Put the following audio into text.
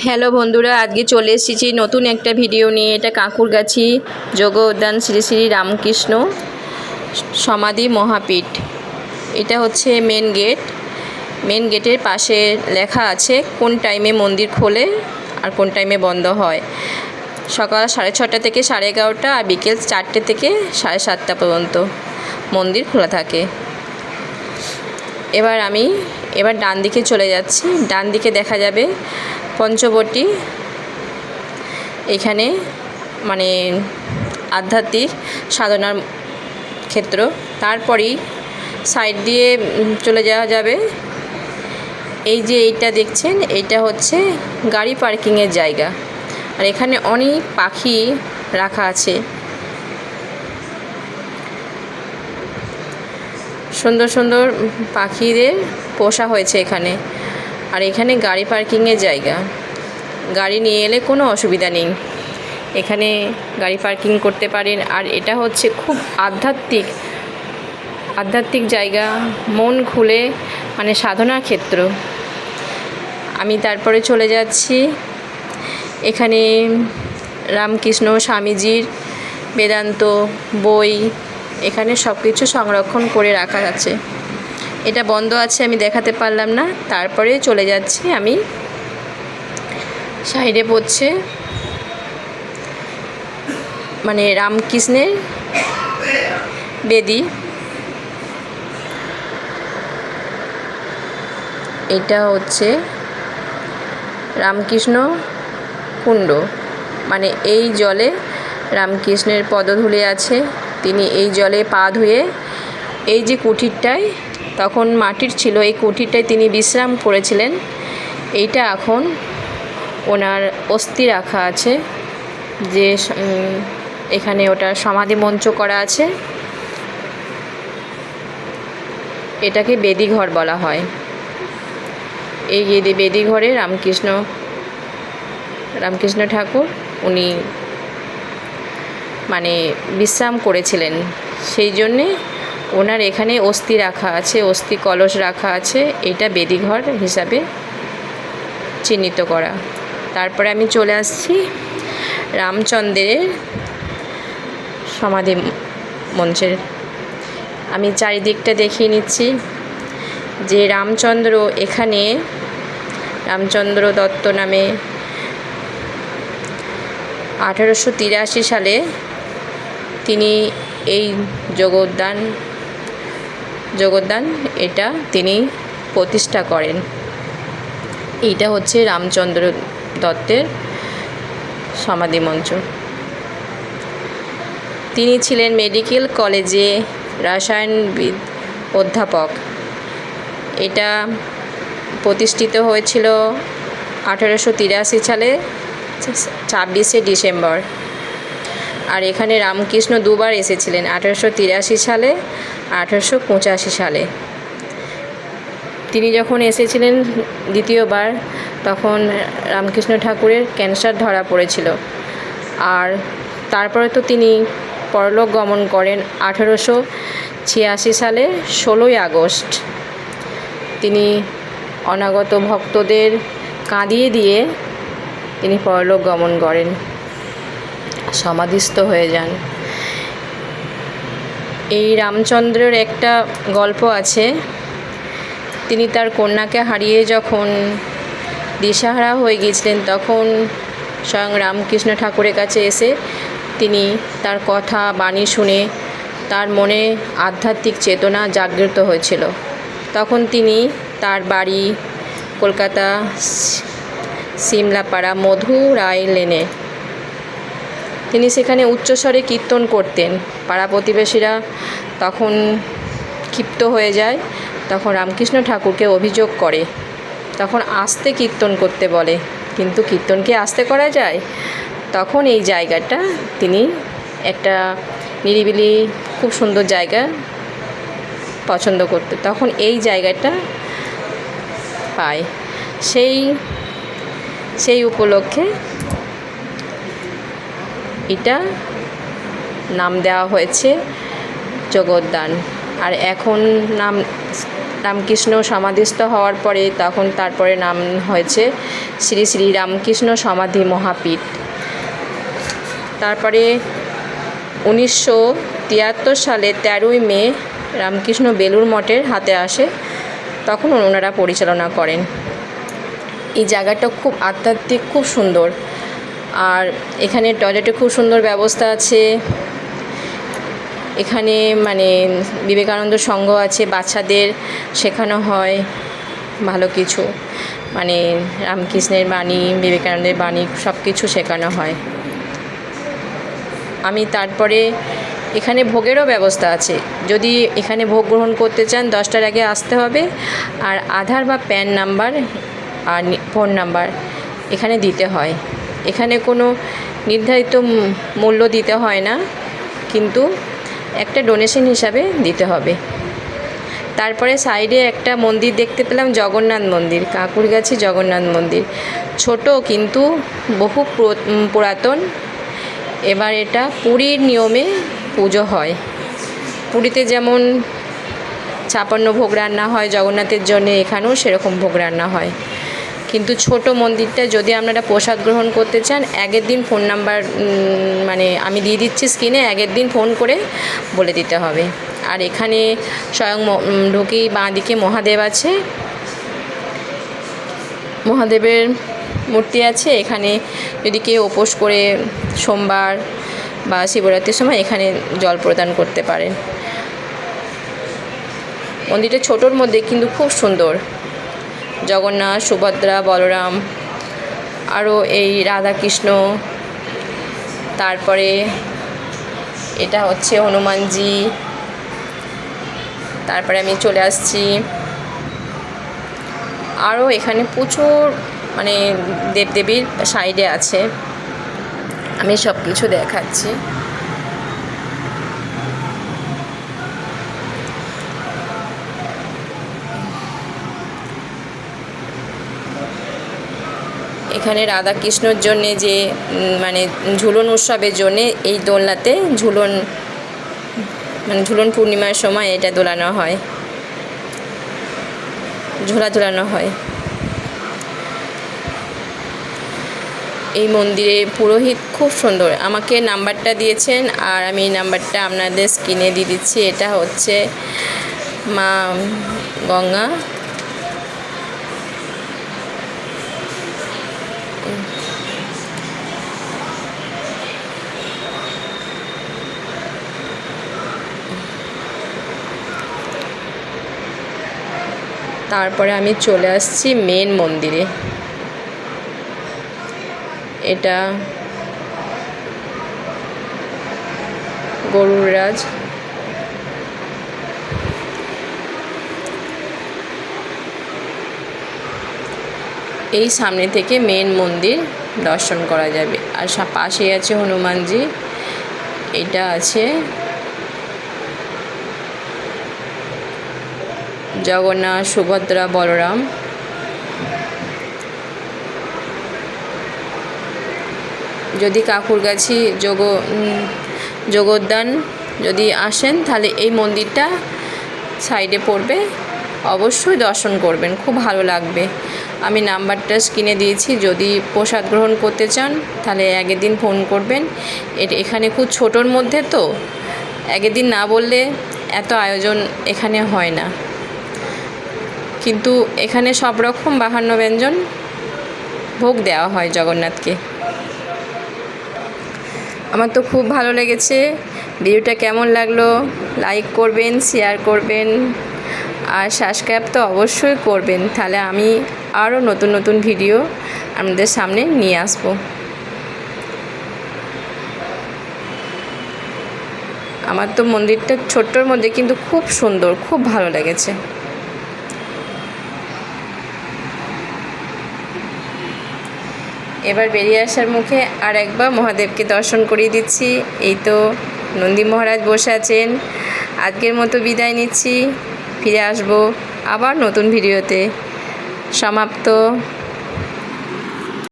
Hello বন্ধুরা, আজকে চলে এসেছি নতুন একটা ভিডিও নিয়ে। এটা কাঁকুরগাছি যোগ উদ্যান শ্রী শ্রী রামকৃষ্ণ সমাধি মহাপীঠ। এটা হচ্ছে মেন গেট। মেন গেটের পাশে লেখা আছে কোন টাইমে মন্দির খোলে আর কোন টাইমে বন্ধ হয়। সকাল 6:30 থেকে 11:30 আর বিকেল 4টে থেকে 7:30 পর্যন্ত মন্দির খোলা থাকে। এবার ডান দিকে চলে যাচ্ছি। ডান দিকে দেখা যাবে পঞ্চবটী। এখানে মানে আধ্যাত্মিক সাধনার ক্ষেত্র। তারপরেই সাইড দিয়ে চলে যাওয়া যাবে। এই যে এইটা দেখছেন, এইটা হচ্ছে গাড়ি পার্কিংয়ের জায়গা। আর এখানে অনেক পাখি রাখা আছে, সুন্দর সুন্দর পাখিদের পোষা হয়েছে এখানে। আর এখানে গাড়ি পার্কিংয়ের জায়গা, গাড়ি নিয়ে এলে কোনো অসুবিধা নেই, এখানে গাড়ি পার্কিং করতে পারেন। আর এটা হচ্ছে খুব আধ্যাত্মিক জায়গা, মন খুলে মানে সাধনার ক্ষেত্র। আমি তারপরে চলে যাচ্ছি, এখানে রামকৃষ্ণ স্বামীজির বেদান্ত বই এখানে সব কিছু সংরক্ষণ করে রাখা আছে। এটা বন্ধ আছে, আমি দেখাতে পারলাম না। তারপরে চলে যাচ্ছি আমি, সাইডে পড়ছে মানে রামকৃষ্ণের বেদি। এটা হচ্ছে রামকৃষ্ণ কুণ্ড, মানে এই জলে রামকৃষ্ণের পদধূলি আছে। তিনি এই জলে পা ধুয়ে, এই যে কুঠিরটায় তখন মাটির ছিল, এই কুঠিরটায় তিনি বিশ্রাম করেছিলেন। এইটা এখন ওনার অস্থি রাখা আছে, যে এখানে ওটা সমাধি মঞ্চ করা আছে। এটাকে বেদিঘর বলা হয়। এই বেদিঘরে রামকৃষ্ণ ঠাকুর উনি মানে বিশ্রাম করেছিলেন, সেই জন্যে ওনার এখানে অস্থি রাখা আছে, অস্থি কলস রাখা আছে। এটা বেদিঘর হিসাবে চিহ্নিত করা। তারপরে আমি চলে আসছি রামচন্দ্রের সমাধি মঞ্চের। আমি চারিদিকটা দেখিয়ে নিচ্ছি যে রামচন্দ্র এখানে, রামচন্দ্র দত্ত নামে 1883 সালে তিনি এই যোগোদ্যান এটা তিনি প্রতিষ্ঠা করেন। এইটা হচ্ছে রামচন্দ্র দত্তের সমাধি মঞ্চ। তিনি ছিলেন মেডিকেল কলেজে রসায়নবিদ অধ্যাপক। এটা প্রতিষ্ঠিত হয়েছিল 1883 সালে 26শে ডিসেম্বর। আর এখানে রামকৃষ্ণ দুবার এসেছিলেন, 1883 সালে, 1885 সালে। তিনি যখন এসেছিলেন দ্বিতীয়বার, তখন রামকৃষ্ণ ঠাকুরের ক্যান্সার ধরা পড়েছিল। আর তারপরে তো তিনি পরলোক গমন করেন 1886 সালে 16ই আগস্ট। তিনি অনাগত ভক্তদের কাঁদিয়ে দিয়ে তিনি পরলোক গমন করেন, সমাধিস্থ হয়ে যান। এই রামচন্দ্রের একটা গল্প আছে। তিনি তার কন্যাকে হারিয়ে যখন দিশাহারা হয়ে গিয়েছিলেন, তখন স্বয়ং রামকৃষ্ণ ঠাকুরের কাছে এসে তিনি তার কথা বাণী শুনে তার মনে আধ্যাত্মিক চেতনা জাগ্রত হয়েছিল। তখন তিনি তার বাড়ি কলকাতা সিমলাপাড়া মধু রায় লেনে, তিনি সেখানে উচ্চস্বরে কীর্তন করতেন। পাড়া প্রতিবেশীরা তখন ক্ষিপ্ত হয়ে যায়, তখন রামকৃষ্ণ ঠাকুরকে অভিযোগ করে, তখন আস্তে কীর্তন করতে বলে। কিন্তু কীর্তন কি আস্তে করা যায়? তখন এই জায়গাটা তিনি একটা নিরিবিলি খুব সুন্দর জায়গা পছন্দ করতে, তখন এই জায়গাটা পায়। সেই উপলক্ষে এটা নাম দেওয়া হয়েছে যোগোদ্যান। আর এখন রামকৃষ্ণ সমাধিস্থ হওয়ার পরে তখন তারপরে নাম হয়েছে শ্রী শ্রী রামকৃষ্ণ সমাধি মহাপীঠ। তারপরে 1973 সালে 13ই মে রামকৃষ্ণ বেলুড় মঠের হাতে আসে, তখন ওনারা পরিচালনা করেন। এই জায়গাটা খুব আধ্যাত্মিক, খুব সুন্দর। আর এখানে টয়লেটে খুব সুন্দর ব্যবস্থা আছে। এখানে মানে বিবেকানন্দ সংঘ আছে, বাচ্চাদের শেখানো হয় ভালো কিছু, মানে রামকৃষ্ণের বাণী, বিবেকানন্দের বাণী সব কিছু শেখানো হয়। আমি তারপরে এখানে ভোগেরও ব্যবস্থা আছে। যদি এখানে ভোগ গ্রহণ করতে চান 10টার আগে আসতে হবে। আর আধার বা প্যান নাম্বার আর ফোন নাম্বার এখানে দিতে হয়। এখানে কোনো নির্ধারিত মূল্য দিতে হয় না, কিন্তু একটা ডোনেশন হিসাবে দিতে হবে। তারপরে সাইডে একটা মন্দির দেখতে পেলাম, জগন্নাথ মন্দির, কাঁকুরগাছি জগন্নাথ মন্দির। ছোট কিন্তু বহু পুরাতন। এবার এটা পুরীর নিয়মে পুজো হয়। পুরীতে যেমন 56 ভোগ রান্না হয় জগন্নাথের জন্য, এখানেও সেরকম ভোগ রান্না হয়। কিন্তু ছোট মন্দিরটা যদি আপনারা প্রসাদ গ্রহণ করতে চান, আগের দিন ফোন নাম্বার মানে আমি দিয়ে দিচ্ছি স্ক্রিনে, আগের দিন ফোন করে বলে দিতে হবে। আর এখানে স্বয়ং ঢুকেই বাঁদিকে মহাদেব আছে, মহাদেবের মূর্তি আছে। এখানে যদি কেউ উপোস করে সোমবার বা শিবরাত্রির সময় এখানে জল প্রদান করতে পারেন। মন্দিরটা ছোটোর মধ্যে কিন্তু খুব সুন্দর। জগন্নাথ, সুভদ্রা, বলরাম, আরও এই রাধাকৃষ্ণ, তারপরে এটা হচ্ছে হনুমানজি। তারপরে আমি চলে আসছি, আরও এখানে প্রচুর মানে দেবদেবীর সাইডে আছে, আমি সব কিছু দেখাচ্ছি। এখানে রাধাকৃষ্ণর জন্যে যে মানে ঝুলন উৎসবের জন্যে এই দোলনাতে ঝুলন পূর্ণিমার সময় এটা দোলানো হয়, ঝোলা ঝোলানো হয়। এই মন্দিরে পুরোহিত খুব সুন্দর, আমাকে নাম্বারটা দিয়েছেন আর আমি নাম্বারটা আপনাদের স্ক্রিনে দিয়ে দিচ্ছি। এটা হচ্ছে মা গঙ্গা। তারপরে আমি চলে আসছি মেন মন্দিরে। এটা গরুড়রাজ। এই সামনে থেকে মেন মন্দির দর্শন করা যাবে। আর পাশে আছে হনুমানজি। এটা আছে জগন্নাথ, সুভদ্রা, বলরাম। যদি কাঁকুরগাছি যোগোদ্যান যদি আসেন তাহলে এই মন্দিরটা সাইডে পড়বে, অবশ্যই দর্শন করবেন, খুব ভালো লাগবে। আমি নাম্বারটা স্ক্রিনে দিয়েছি, যদি প্রসাদ গ্রহণ করতে চান তাহলে আগের দিন ফোন করবেন। এখানে খুব ছোটোর মধ্যে তো আগের দিন না বললে এত আয়োজন এখানে হয় না, কিন্তু এখানে সব রকম 52 ব্যঞ্জন ভোগ দেওয়া হয় জগন্নাথকে। আমার তো খুব ভালো লেগেছে। ভিডিওটা কেমন লাগলো লাইক করবেন, শেয়ার করবেন আর সাবস্ক্রাইব তো অবশ্যই করবেন, তাহলে আমি আরও নতুন নতুন ভিডিও আপনাদের সামনে নিয়ে আসব। আমার তো মন্দিরটা ছোট্টর মধ্যে কিন্তু খুব সুন্দর, খুব ভালো লেগেছে। এবার বেরিয়ে আসার মুখে আর একবার মহাদেবকে দর্শন করিয়ে দিচ্ছি। এই তো নন্দী মহারাজ বসে আছেন। আজকের মতো বিদায় নিচ্ছি, ফিরে আসবো আবার নতুন ভিডিওতে। সমাপ্ত।